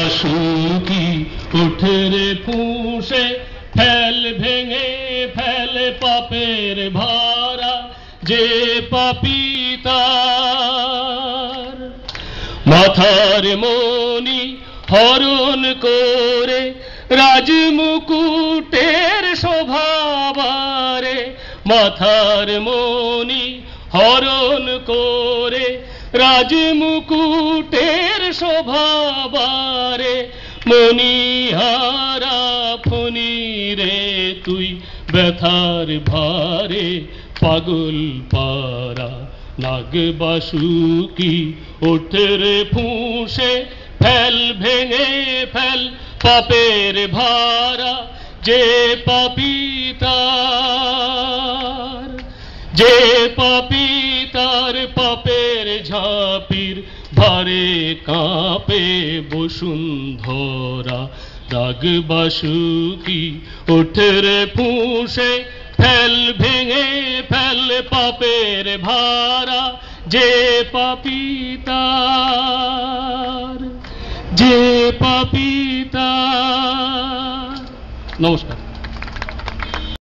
বাসুকি ওঠে রে ফুঁসে, ফেল ভেঙে ফেল পাপের ভারা, যে পাপী তার মাথার মণি হরণ করে রাজমুকুটের শোভাবারে, মাথার মণি হরণ করে রাজমুকুটের শোভাবারে, মণিহারা ফণি রে তুই ব্যথার ভারে পাগল পারা, নাগ বাসুকি ওঠে রে ফুঁসে, ফেল ভেঙে ফেল পাপের ভারা, যে পাপী তার, যে পাপী তার পাপের ঝাঁপির ভারে কাঁপে বসুন্ধরা, নাগ বাসুকি ওঠে রে ফুঁসে, ফেল ভেঙে ফেল পাপের ভারা, যে পাপী তার, যে পাপী তার। নমস্কার।